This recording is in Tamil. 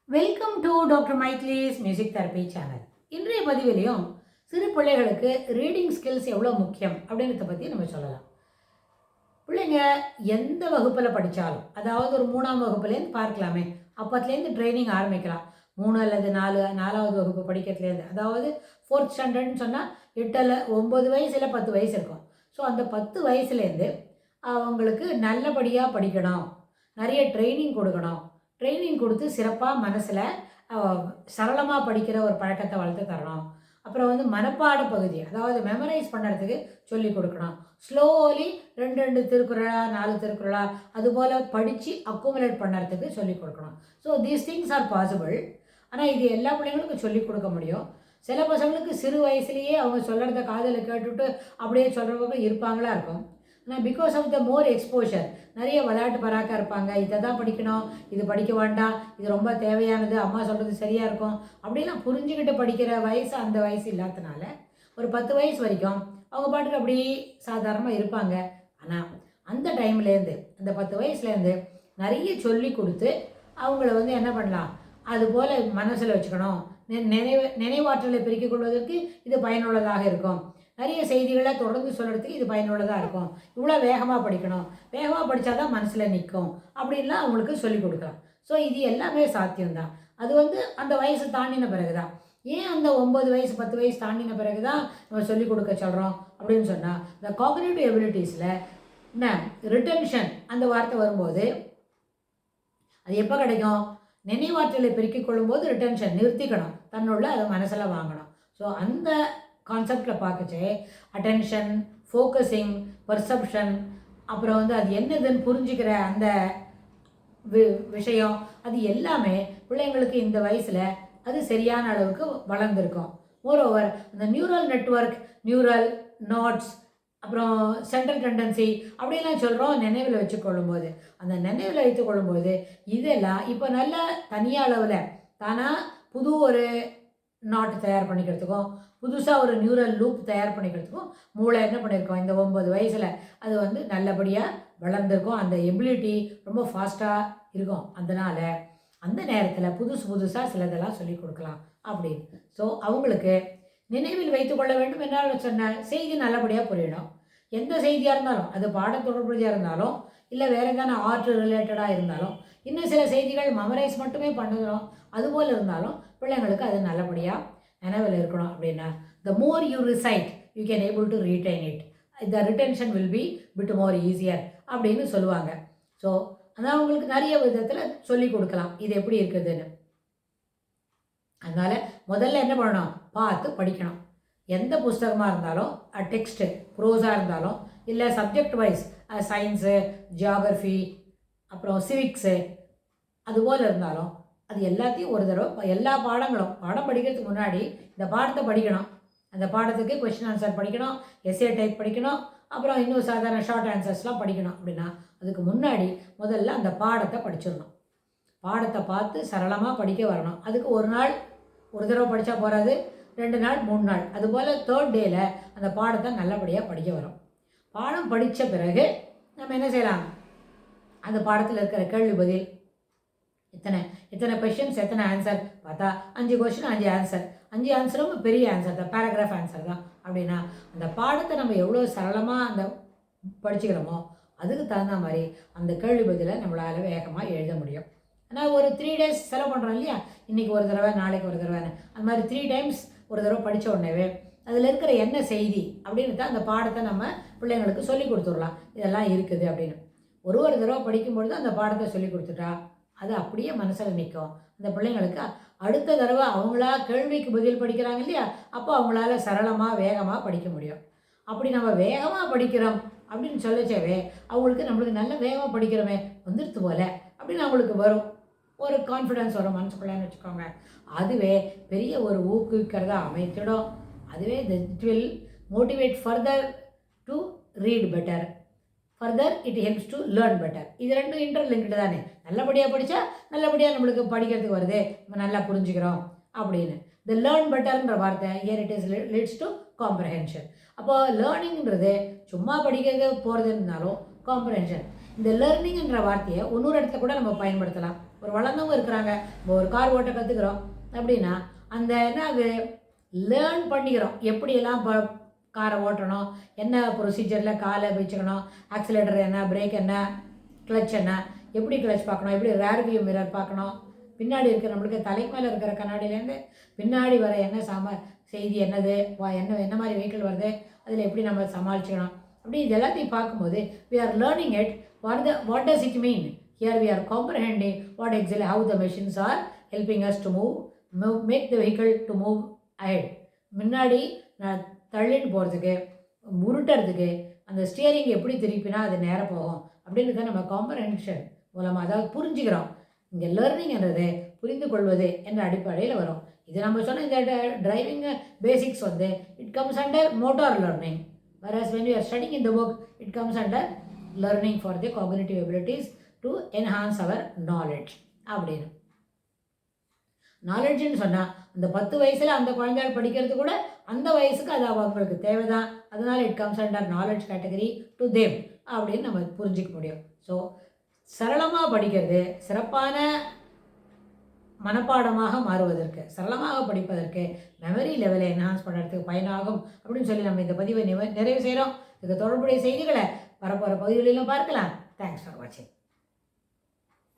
Welcome to doctor Maithili's music therapy channel. இன்றைய பதிவிலையும் சிறு பிள்ளைகளுக்கு ரீடிங் ஸ்கில்ஸ் எவ்வளோ முக்கியம் அப்படின்றத பற்றி நம்ம சொல்லலாம். பிள்ளைங்க எந்த வகுப்பில் படித்தாலும், அதாவது ஒரு 3ஆம் வகுப்புலேருந்து பார்க்கலாமே, அப்பத்துலேருந்து ட்ரைனிங் ஆரம்பிக்கலாம். 3 அல்லது 4வது வகுப்பு படிக்கிறதுலேருந்து, அதாவது 4th ஸ்டாண்டர்ட்னு சொன்னால் 8 அல்ல 9 வயசு இல்லை 10 வயசு இருக்கும். ஸோ அந்த 10 வயசுலேருந்து அவங்களுக்கு நல்லபடியாக படிக்கணும், நிறைய ட்ரைனிங் கொடுக்கணும். ட்ரைனிங் கொடுத்து சிறப்பாக மனசில் சரளமாக படிக்கிற ஒரு பழக்கத்தை வளர்த்து தரணும். அப்புறம் மனப்பாட பகுதி, அதாவது மெமரைஸ் பண்ணுறதுக்கு சொல்லிக் கொடுக்கணும். ஸ்லோலி 2 திருக்குறளா 4 திருக்குறளா அதுபோல் படித்து அக்குமுலேட் பண்ணுறதுக்கு சொல்லிக் கொடுக்கணும். So these things are possible. ஆனால் இது எல்லா பிள்ளைங்களுக்கும் சொல்லிக் கொடுக்க முடியும். சில பசங்களுக்கு சிறு வயசுலேயே அவங்க சொல்கிறத காதில் கேட்டுவிட்டு அப்படியே சொல்கிறவங்க இருப்பாங்களா இருக்கும். ஆனால் because of the more exposure, நிறைய விளையாட்டு பராக்காக இருப்பாங்க. இதை தான் படிக்கணும், இது படிக்க வேண்டாம், இது ரொம்ப தேவையானது, அம்மா சொல்கிறது சரியாக இருக்கும் அப்படிலாம் புரிஞ்சுக்கிட்டு படிக்கிற வயசு அந்த வயசு இல்லாதனால ஒரு 10 வயசு வரைக்கும் அவங்க பாட்டுக்கு அப்படி சாதாரணமாக இருப்பாங்க. ஆனால் அந்த டைம்லேருந்து, அந்த 10 வயசுலேருந்து நிறைய சொல்லி கொடுத்து அவங்கள என்ன பண்ணலாம், அதுபோல் மனசில் வச்சுக்கணும். நினைவாற்றலை பெருக்கிக் கொள்வதற்கு இது பயனுள்ளதாக இருக்கும். நிறைய செய்திகளை தொடர்ந்து சொல்கிறதுக்கு இது பயனுள்ளதாக இருக்கும். இவ்வளோ வேகமாக படிக்கணும், வேகமாக படித்தா தான் மனசில் நிற்கும் அப்படின்லாம் அவங்களுக்கு சொல்லிக் கொடுக்கலாம். ஸோ இது எல்லாமே சாத்தியம்தான். அது அந்த வயசு தாண்டின பிறகு தான். ஏன் அந்த 9 வயசு 10 வயசு தாண்டின பிறகு தான் நம்ம சொல்லிக் கொடுக்க சொல்கிறோம் அப்படின்னு சொன்னால், இந்த காக்னிட்டிவ் எபிலிட்டிஸில் என்ன ரிட்டென்ஷன் அந்த வார்த்தை வரும்போது அது எப்போ கிடைக்கும், நினைவாற்றலை பெருக்கிக் கொள்ளும்போது ரிட்டென்ஷன் நிறுத்திக்கணும், தன்னுள்ள அதை மனசில் வாங்கணும். ஸோ அந்த கான்செப்டில் பார்க்கச்சே அட்டென்ஷன், ஃபோக்கஸிங், பர்செப்ஷன், அப்புறம் அது என்னதுன்னு புரிஞ்சுக்கிற அந்த விஷயம், அது எல்லாமே பிள்ளைங்களுக்கு இந்த வயசில் அது சரியான அளவுக்கு வளர்ந்துருக்கும். மோரோவர் அந்த நியூரல் நெட்வொர்க், நியூரல் நாட்ஸ், அப்புறம் சென்ட்ரல் டெண்டன்சி அப்படிலாம் சொல்கிறோம். நினைவில் வச்சு கொள்ளும்போது, அந்த நினைவில் வைத்து கொள்ளும்போது இதெல்லாம் இப்போ நல்ல தனியாக அளவில் தானாக புது ஒரு நாட் தயார் பண்ணிக்கிறதுக்கும், புதுசாக ஒரு நியூரல் லூப் தயார் பண்ணிக்கிறதுக்கும் மூளை என்ன பண்ணியிருக்கோம், இந்த 9 வயசில் அது நல்லபடியாக வளர்ந்துருக்கும். அந்த எபிலிட்டி ரொம்ப ஃபாஸ்ட்டாக இருக்கும். அதனால் அந்த நேரத்தில் புதுசாக சிலதெல்லாம் சொல்லிக் கொடுக்கலாம் அப்படின்னு. ஸோ அவங்களுக்கு நினைவில் வைத்து கொள்ள வேண்டும் என்றால் சொன்ன செய்தி நல்லபடியாக புரியணும். எந்த செய்தியாக இருந்தாலும், அது பாட தொடர்புடையாக இருந்தாலும் இல்லை வேறு எதான ஆர்ட் ரிலேட்டடாக இருந்தாலும், இன்னும் சில செய்திகள் மெமரைஸ் மட்டுமே பண்ணணும், அதுபோல் இருந்தாலும் பிள்ளைங்களுக்கு அது நல்லபடியாக நினைவில் இருக்கணும். அப்படின்னா the more you recite you can able to retain it, the retention will be bit more easier அப்படின்னு சொல்லுவாங்க. ஸோ அதான் அவங்களுக்கு நிறைய விதத்தில் சொல்லி கொடுக்கலாம் இது எப்படி இருக்குதுன்னு. அதனால் முதல்ல என்ன பண்ணணும், பார்த்து படிக்கணும். எந்த புஸ்தகமாக இருந்தாலும், டெக்ஸ்ட்டு ப்ரோஸாக இருந்தாலும், இல்லை சப்ஜெக்ட் வைஸ் சயின்ஸு, ஜியாகிரஃபி, அப்புறம் சிவிக்ஸு அதுபோல் இருந்தாலும் அது எல்லாத்தையும் ஒரு தடவை எல்லா பாடம் படிக்கிறதுக்கு முன்னாடி இந்த பாடத்தை படிக்கணும். அந்த பாடத்துக்கு கொஸ்டின் ஆன்சர் படிக்கணும், எஸ்ஏ டைப் படிக்கணும், அப்புறம் இன்னும் சாதாரண ஷார்ட் ஆன்சர்ஸ்லாம் படிக்கணும். அப்படின்னா அதுக்கு முன்னாடி முதல்ல அந்த பாடத்தை படிச்சிடணும். பாடத்தை பார்த்து சரளமாக படிக்க வரணும். அதுக்கு ஒரு நாள் ஒரு தடவை படித்தா போகாது, 2 நாள் 3 நாள், அதுபோல் 3rd டேயில் அந்த பாடத்தை நல்லபடியாக படிக்க வரும். பாடம் படித்த பிறகு நம்ம என்ன செய்யலாம், அந்த பாடத்தில் இருக்கிற கேள்வி பதில், எத்தனை கொஷின்ஸ் எத்தனை ஆன்சர் பார்த்தா 5 கொஷின் 5 ஆன்சர், 5 ஆன்சரும் பெரிய ஆன்சர் தான், பேராகிராஃப் ஆன்சர் தான். அப்படின்னா அந்த பாடத்தை நம்ம எவ்வளோ சரளமாக அந்த படிச்சுக்கிறோமோ அதுக்கு தகுந்த மாதிரி அந்த கேள்வி பதிலை நம்மளால் வேகமாக எழுத முடியும். ஆனால் ஒரு 3 days செலவு பண்ணுறோம் இல்லையா, இன்றைக்கி ஒரு தடவை நாளைக்கு ஒரு தடவை, அந்த மாதிரி 3 times ஒரு தடவை படித்த உடனேவே அதில் இருக்கிற என்ன செய்தி அப்படின்னு தான் அந்த பாடத்தை நம்ம பிள்ளைங்களுக்கு சொல்லி கொடுத்துடலாம். இதெல்லாம் இருக்குது அப்படின்னு ஒரு தடவை படிக்கும்பொழுது அந்த பாடத்தை சொல்லி கொடுத்துட்டா அது அப்படியே மனசில் நிற்கும். அந்த பிள்ளைங்களுக்கு அடுத்த தடவை அவங்களா கேள்விக்கு பதில் படிக்கிறாங்க இல்லையா, அப்போ அவங்களால சரளமாக வேகமாக படிக்க முடியும். அப்படி நம்ம வேகமாக படிக்கிறோம் அப்படின்னு சொல்லச்சேவே அவங்களுக்கு நம்மளுக்கு நல்ல வேகமாக படிக்கிறோமே வந்துடுத்து போல அப்படின்னு அவங்களுக்கு வரும், ஒரு கான்ஃபிடென்ஸ் வரும் மனசுக்குள்ளேன்னு வச்சுக்கோங்க. அதுவே பெரிய ஒரு ஊக்குவிக்கிறதா அமைத்திடும். அதுவே it will motivate further to read better, further it helps to learn better. இது ரெண்டும் இன்டர்லிங்க்டு தானே. நல்லபடியாக படித்தா நல்லபடியாக நம்மளுக்கு படிக்கிறதுக்கு வருது, நம்ம நல்லா புரிஞ்சுக்கிறோம் அப்படின்னு. இந்த லேர்ன் பெட்டர்ன்ற வார்த்தை here it is leads to comprehension. அப்போது லேர்னிங்கிறது சும்மா படிக்கிறது போகிறதுனாலும் காம்ப்ரஹென்ஷன். இந்த லேர்னிங்ன்ற வார்த்தையை இன்னொரு இடத்துல கூட நம்ம பயன்படுத்தலாம். ஒரு வளர்ந்தவங்க இருக்கிறாங்க. இப்போ ஒரு கார் ஓட்ட கற்றுக்குறோம் அப்படின்னா அந்த என்ன அது லேர்ன் பண்ணிக்கிறோம். எப்படியெல்லாம் காரை ஓட்டணும், என்ன ப்ரொசீஜரில் காலை வச்சுக்கணும், ஆக்சிலேட்டர் என்ன, பிரேக் என்ன, கிளச் என்ன, எப்படி கிளச் பார்க்கணும், எப்படி ரேர் வியூ மிரர் பார்க்கணும், பின்னாடி இருக்கிற நம்மளுக்கு தலைக்கு மேலே இருக்கிற கண்ணாடியிலேருந்து பின்னாடி வர என்ன செய்தி என்னது, என்ன மாதிரி வெஹிக்கிள் வருது, அதில் எப்படி நம்ம சமாளிச்சுக்கணும், அப்படி இது எல்லாத்தையும் பார்க்கும்போது we are learning it. What does it mean? Here we are comprehending what exactly how the machines are helping us to make the vehicle to move ahead. முன்னாடி நான் தள்ளிட்டு போகிறதுக்கு, உருட்டுறதுக்கு அந்த ஸ்டியரிங் எப்படி திருப்பினா அது நேராக போகும் அப்படின்றத நம்ம காம்ப்ரஹென்ஷன் மூலமாக அதாவது புரிஞ்சுக்கிறோம். இங்கே லேர்னிங்ன்றது புரிந்து கொள்வது என்ற அடிப்படையில் வரும். இது நம்ம சொன்ன இந்த டிரைவிங் பேசிக்ஸ் வந்து it comes under motor learning. Whereas when we are studying in the book, it comes under learning for the cognitive abilities to enhance our knowledge. அப்படின்னு நாலெட்ஜுன்னு சொன்னால் அந்த 10 வயசில் அந்த குழந்தைகள் படிக்கிறது கூட அந்த வயசுக்கு அது அவங்களுக்கு தேவைதான். அதனால் it comes under knowledge category to them அப்படின்னு நம்ம புரிஞ்சிக்க முடியும். ஸோ சரளமாக படிக்கிறது சிறப்பான மனப்பாடமாக மாறுவதற்கு, சரளமாக படிப்பதற்கு, மெமரி லெவலை என்ஹான்ஸ் பண்ணுறதுக்கு பயனாகும் அப்படின்னு சொல்லி நம்ம இந்த பதிவை நிறைவு செய்கிறோம். இதுக்கு தொடர்புடைய செய்திகளை வரப்போகிற பகுதிகளிலும் பார்க்கலாம். தேங்க்ஸ் ஃபார் வாட்சிங்.